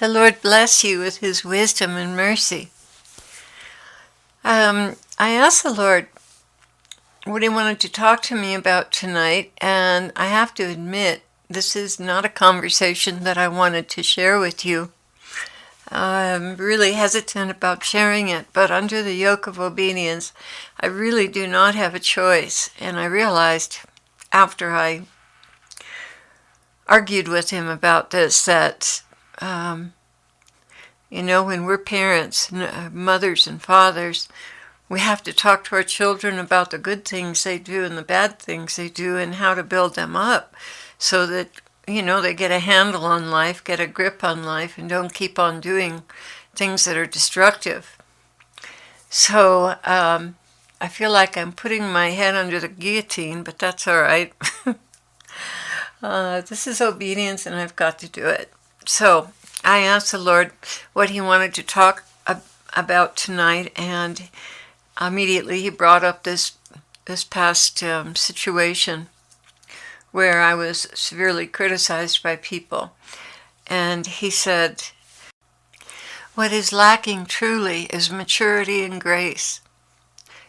The Lord bless you with his wisdom and mercy. I asked the Lord what he wanted to talk to me about tonight, and I have to admit, this is not a conversation that I wanted to share with you. I'm really hesitant about sharing it, but under the yoke of obedience, I really do not have a choice. And I realized after I argued with him about this that when we're parents, mothers and fathers, we have to talk to our children about the good things they do and the bad things they do and how to build them up so that, they get a handle on life, get a grip on life, and don't keep on doing things that are destructive. So I feel like I'm putting my head under the guillotine, but that's all right. This is obedience, and I've got to do it. So I asked the Lord what he wanted to talk about tonight, and immediately he brought up this past situation where I was severely criticized by people. And he said, what is lacking truly is maturity and grace.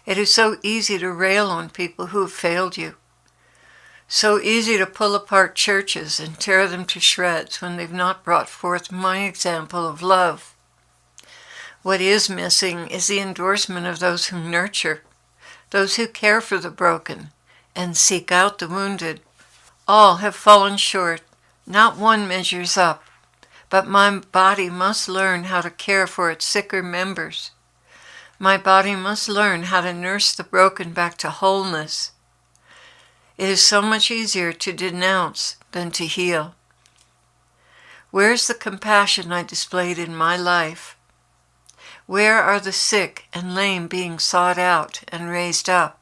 It is so easy to rail on people who have failed you. So easy to pull apart churches and tear them to shreds when they've not brought forth my example of love. What is missing is the endorsement of those who nurture, those who care for the broken and seek out the wounded. All have fallen short, not one measures up, but my body must learn how to care for its sicker members. My body must learn how to nurse the broken back to wholeness. It is so much easier to denounce than to heal. Where's the compassion I displayed in my life? Where are the sick and lame being sought out and raised up?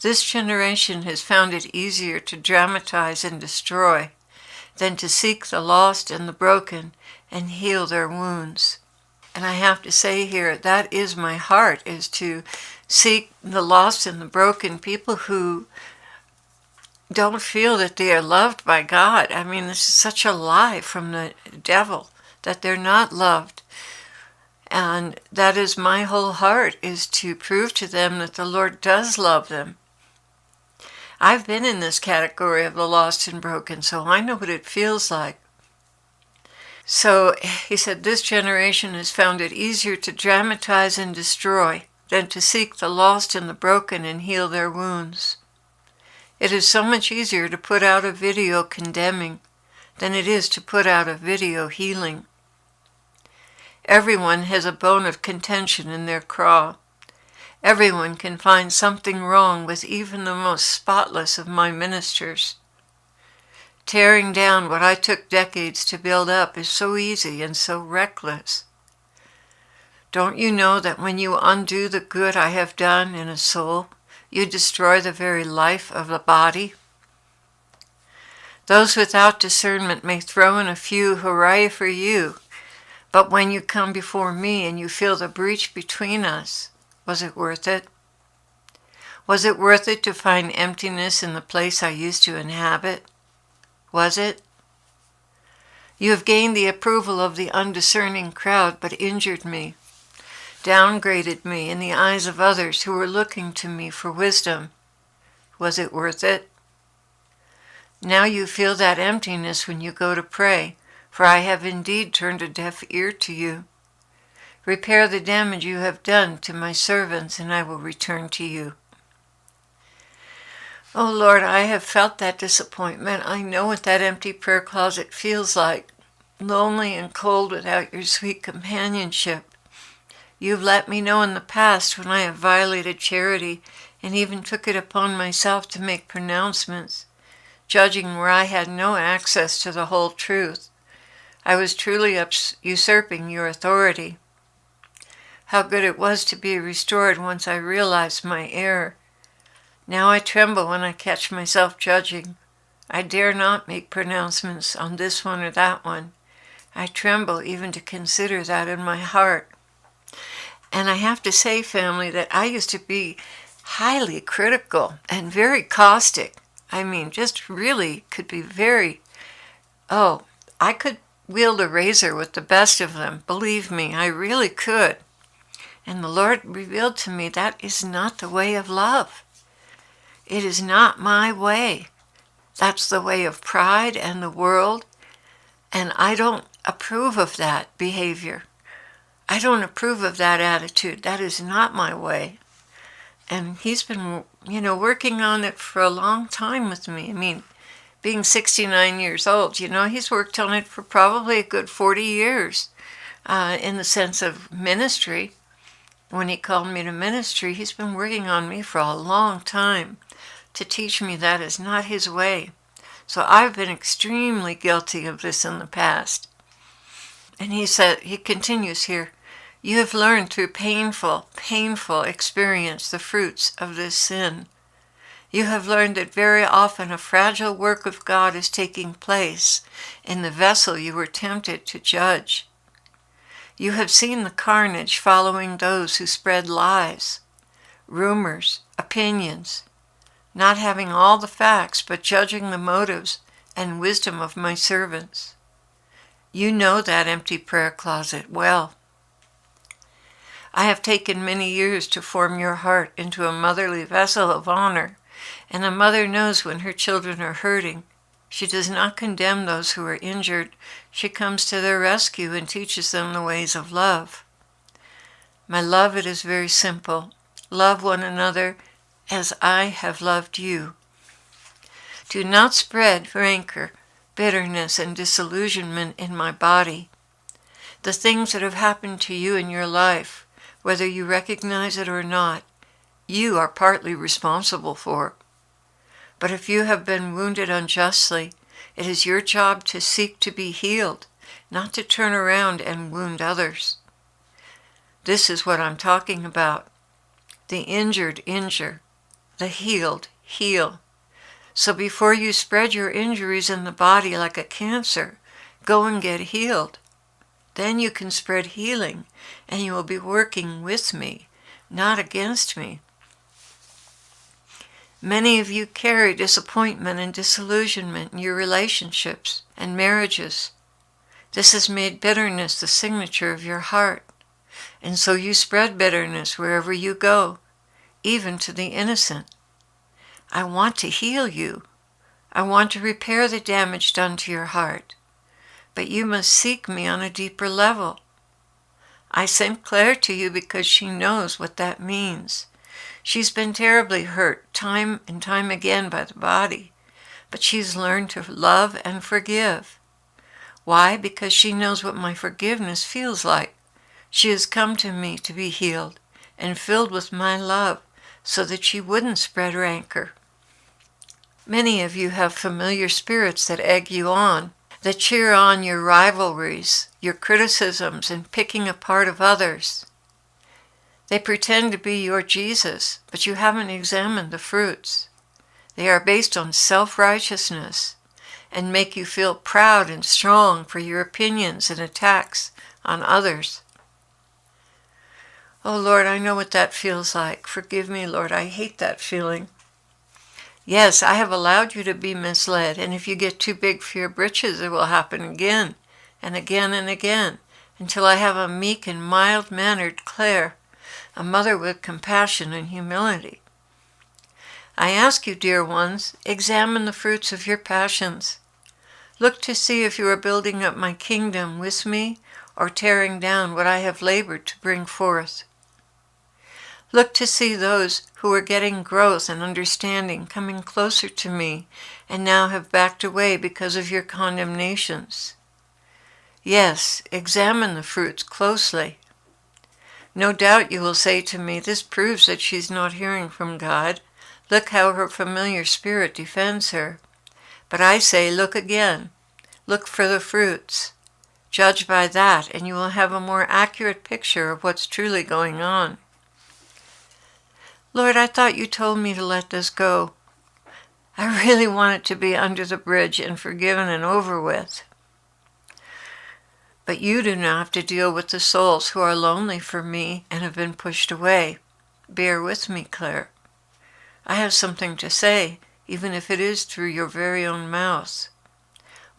This generation has found it easier to dramatize and destroy than to seek the lost and the broken and heal their wounds. And I have to say here, that is my heart, is to seek the lost and the broken, people who don't feel that they are loved by God. I mean, this is such a lie from the devil, that they're not loved. And that is my whole heart, is to prove to them that the Lord does love them. I've been in this category of the lost and broken, so I know what it feels like. So he said, this generation has found it easier to dramatize and destroy than to seek the lost and the broken and heal their wounds. It is so much easier to put out a video condemning than it is to put out a video healing. Everyone has a bone of contention in their craw. Everyone can find something wrong with even the most spotless of my ministers. Tearing down what I took decades to build up is so easy and so reckless. Don't you know that when you undo the good I have done in a soul, you destroy the very life of the body? Those without discernment may throw in a few hooray for you, but when you come before me and you feel the breach between us, was it worth it? Was it worth it to find emptiness in the place I used to inhabit? Was it? You have gained the approval of the undiscerning crowd, but injured me, downgraded me in the eyes of others who were looking to me for wisdom. Was it worth it? Now you feel that emptiness when you go to pray, for I have indeed turned a deaf ear to you. Repair the damage you have done to my servants, and I will return to you. Oh Lord, I have felt that disappointment. I know what that empty prayer closet feels like, lonely and cold without your sweet companionship. You've let me know in the past when I have violated charity and even took it upon myself to make pronouncements, judging where I had no access to the whole truth. I was truly usurping your authority. How good it was to be restored once I realized my error. Now I tremble when I catch myself judging. I dare not make pronouncements on this one or that one. I tremble even to consider that in my heart. And I have to say, family, that I used to be highly critical and very caustic. I mean, just really could be very, I could wield a razor with the best of them. Believe me, I really could. And the Lord revealed to me that is not the way of love. It is not my way. That's the way of pride and the world. And I don't approve of that behavior. I don't approve of that attitude. That is not my way. And he's been, working on it for a long time with me. I mean, being 69 years old, he's worked on it for probably a good 40 years in the sense of ministry. When he called me to ministry, he's been working on me for a long time to teach me that is not his way. So I've been extremely guilty of this in the past. And he continues here, you have learned through painful experience the fruits of this sin. You have learned that very often a fragile work of God is taking place in the vessel you were tempted to judge. You have seen the carnage following those who spread lies, rumors, opinions, not having all the facts but judging the motives and wisdom of my servants. You know that empty prayer closet well. I have taken many years to form your heart into a motherly vessel of honor, and a mother knows when her children are hurting. She does not condemn those who are injured. She comes to their rescue and teaches them the ways of love. My love, it is very simple. Love one another as I have loved you. Do not spread rancor, bitterness, and disillusionment in my body. The things that have happened to you in your life, whether you recognize it or not, you are partly responsible for. But if you have been wounded unjustly, it is your job to seek to be healed, not to turn around and wound others. This is what I'm talking about. The injured injure, the healed heal. So before you spread your injuries in the body like a cancer, go and get healed. Then you can spread healing, and you will be working with me, not against me. Many of you carry disappointment and disillusionment in your relationships and marriages. This has made bitterness the signature of your heart, and so you spread bitterness wherever you go, even to the innocent. I want to heal you. I want to repair the damage done to your heart. But you must seek me on a deeper level. I sent Claire to you because she knows what that means. She's been terribly hurt time and time again by the body, but she's learned to love and forgive. Why? Because she knows what my forgiveness feels like. She has come to me to be healed and filled with my love so that she wouldn't spread rancor. Many of you have familiar spirits that egg you on, that cheer on your rivalries, your criticisms, and picking apart of others. They pretend to be your Jesus, but you haven't examined the fruits. They are based on self-righteousness and make you feel proud and strong for your opinions and attacks on others. Oh Lord, I know what that feels like. Forgive me, Lord, I hate that feeling. Yes, I have allowed you to be misled, and if you get too big for your britches, it will happen again and again and again, until I have a meek and mild-mannered Claire, a mother with compassion and humility. I ask you, dear ones, examine the fruits of your passions. Look to see if you are building up my kingdom with me or tearing down what I have labored to bring forth. Look to see those who are getting growth and understanding coming closer to me and now have backed away because of your condemnations. Yes, examine the fruits closely. No doubt you will say to me, this proves that she's not hearing from God. Look how her familiar spirit defends her. But I say, look again. Look for the fruits. Judge by that, and you will have a more accurate picture of what's truly going on. Lord, I thought you told me to let this go. I really want it to be under the bridge and forgiven and over with. But you do not have to deal with the souls who are lonely for me and have been pushed away. Bear with me, Claire. I have something to say, even if it is through your very own mouth.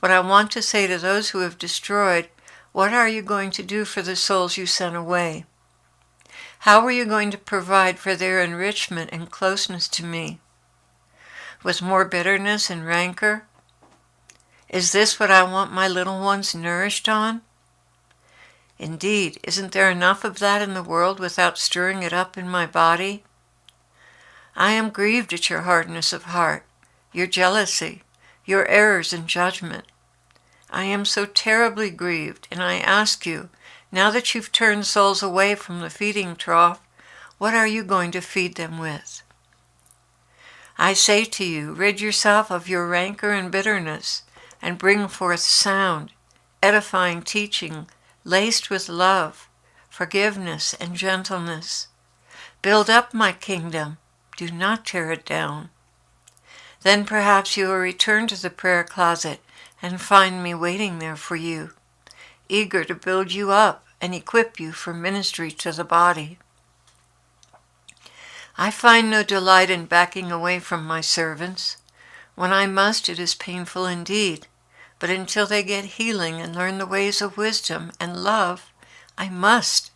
What I want to say to those who have destroyed, what are you going to do for the souls you sent away? How are you going to provide for their enrichment and closeness to me? With more bitterness and rancor? Is this what I want my little ones nourished on? Indeed, isn't there enough of that in the world without stirring it up in my body? I am grieved at your hardness of heart, your jealousy, your errors in judgment. I am so terribly grieved, and I ask you, now that you've turned souls away from the feeding trough, what are you going to feed them with? I say to you, rid yourself of your rancor and bitterness, and bring forth sound, edifying teaching, laced with love, forgiveness, and gentleness. Build up my kingdom, do not tear it down. Then perhaps you will return to the prayer closet and find me waiting there for you, eager to build you up and equip you for ministry to the body. I find no delight in backing away from my servants. When I must, it is painful indeed, but until they get healing and learn the ways of wisdom and love, I must.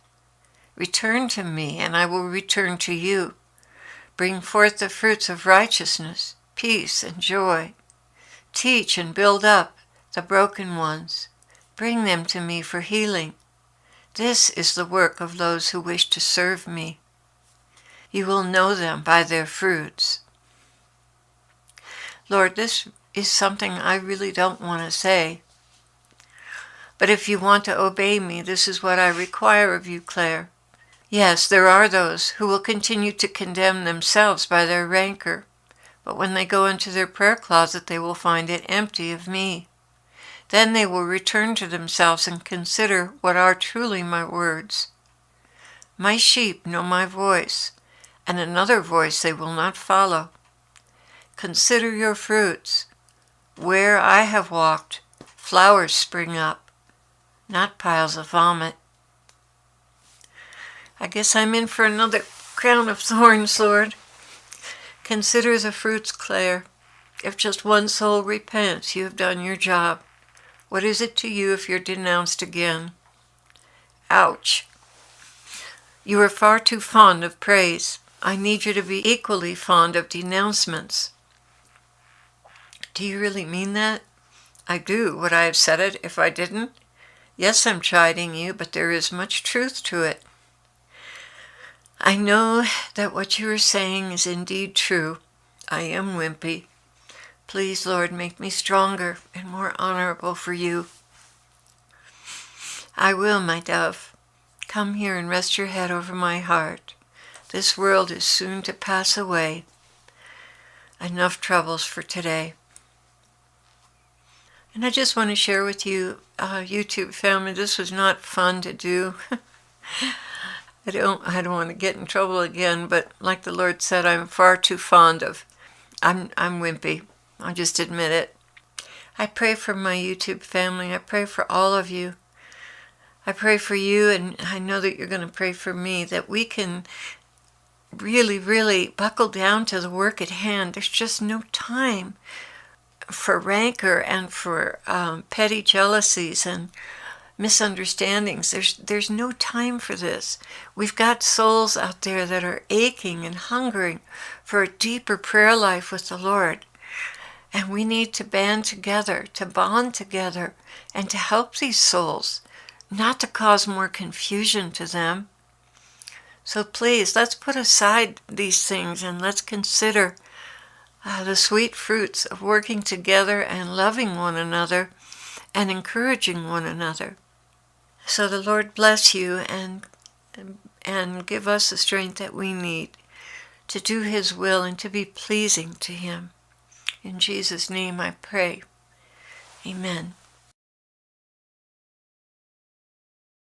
Return to me, and I will return to you. Bring forth the fruits of righteousness, peace, and joy. Teach and build up the broken ones. Bring them to me for healing. This is the work of those who wish to serve me. You will know them by their fruits. Lord, this is something I really don't want to say. But if you want to obey me, this is what I require of you, Claire. Yes, there are those who will continue to condemn themselves by their rancor, but when they go into their prayer closet, they will find it empty of me. Then they will return to themselves and consider what are truly my words. My sheep know my voice, and another voice they will not follow. Consider your fruits. Where I have walked, flowers spring up, not piles of vomit. I guess I'm in for another crown of thorns, Lord. Consider the fruits, Claire. If just one soul repents, you have done your job. What is it to you if you're denounced again? Ouch. You are far too fond of praise. I need you to be equally fond of denouncements. Do you really mean that? I do. Would I have said it if I didn't? Yes, I'm chiding you, but there is much truth to it. I know that what you are saying is indeed true. I am wimpy. Please, Lord, make me stronger and more honorable for you. I will, my dove. Come here and rest your head over my heart. This world is soon to pass away. Enough troubles for today. And I just want to share with you, YouTube family, this was not fun to do. I don't want to get in trouble again, but like the Lord said, I'm far too fond of. I'm wimpy. I'll just admit it. I pray for my YouTube family. I pray for all of you. I pray for you, and I know that you're going to pray for me, that we can really, really buckle down to the work at hand. There's just no time for rancor and for petty jealousies and misunderstandings. There's no time for this. We've got souls out there that are aching and hungering for a deeper prayer life with the Lord. And we need to band together, to bond together, and to help these souls, not to cause more confusion to them. So please, let's put aside these things and let's consider the sweet fruits of working together and loving one another and encouraging one another. So the Lord bless you and give us the strength that we need to do His will and to be pleasing to Him. In Jesus' name I pray. Amen.